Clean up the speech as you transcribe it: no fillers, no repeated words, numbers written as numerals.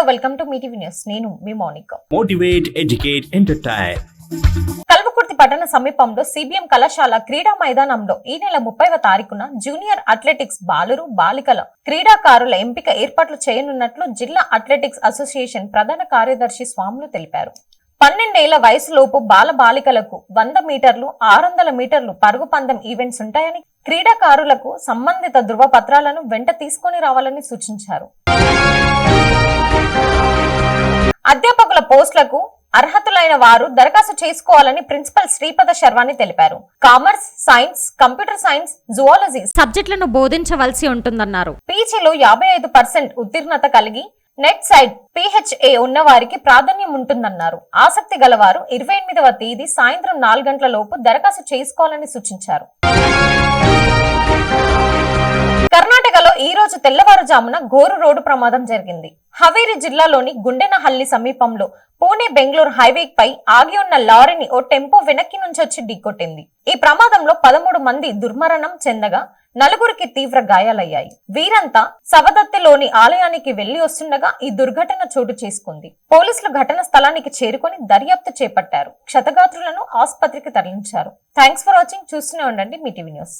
Welcome to Mee TV news. నేను మీ Mounika. Motivate, educate, entertain. Kalwakurthy పట్టణ సమీపంలో సిబిఎం కళాశాల క్రీడా మైదానంలో ఈ నెల 30వ తారీఖున జూనియర్ అథ్లెటిక్స్ బాలురు బాలికల క్రీడాకారుల ఎంపిక ఏర్పాట్లు చేయనున్నట్లు జిల్లా అథ్లెటిక్స్ అసోసియేషన్ ప్రధాన కార్యదర్శి స్వాములు తెలిపారు. 12 ఏళ్ల వయసులోపు బాల బాలికలకు 100 మీటర్లు, 600 మీటర్లు పరుగు పందెం ఈవెంట్స్ ఉంటాయని, క్రీడాకారులకు సంబంధిత ధృవపత్రాలను వెంట తీసుకుని రావాలని సూచించారు. అధ్యాపకుల పోస్టులకు అర్హతులైన వారు దరఖాస్తు చేసుకోవాలని ప్రిన్సిపల్ శ్రీపద శర్వాణి తెలిపారు. Commerce, science, computer science, zoology సబ్జెక్టులను బోధించవలసి ఉంటుందన్నారు. పీజీలో 55% ఉత్తీర్ణత కలిగి నెట్ సైడ్ PHA ఉన్న వారికి ప్రాధాన్యం ఉంటుందన్నారు. ఆసక్తి గలవారు 28వ తేదీ సాయంత్రం 4 గంటల లోపు దరఖాస్తు చేసుకోవాలని సూచించారు. కర్ణాటకలో ఈ రోజు తెల్లవారుజామున ఘోరు రోడ్డు ప్రమాదం జరిగింది. హవేరి జిల్లాలోని గుండెనహల్లి సమీపంలో పూణే బెంగళూరు హైవే పై ఆగి ఉన్న లారీని ఓ టెంపో వెనక్కి నుంచి వచ్చి ఢీకొట్టింది. ఈ ప్రమాదంలో 13 మంది దుర్మరణం చెందగా 4 తీవ్ర గాయాలయ్యాయి. వీరంతా సవదత్తిలోని ఆలయానికి వెళ్లి వస్తుండగా ఈ దుర్ఘటన చోటు చేసుకుంది. పోలీసులు ఘటన స్థలానికి చేరుకొని దర్యాప్తు చేపట్టారు. క్షతగాత్రులను ఆసుపత్రికి తరలించారు. Thanks for watching. చూస్తూనే ఉండండి మీటీవీ న్యూస్.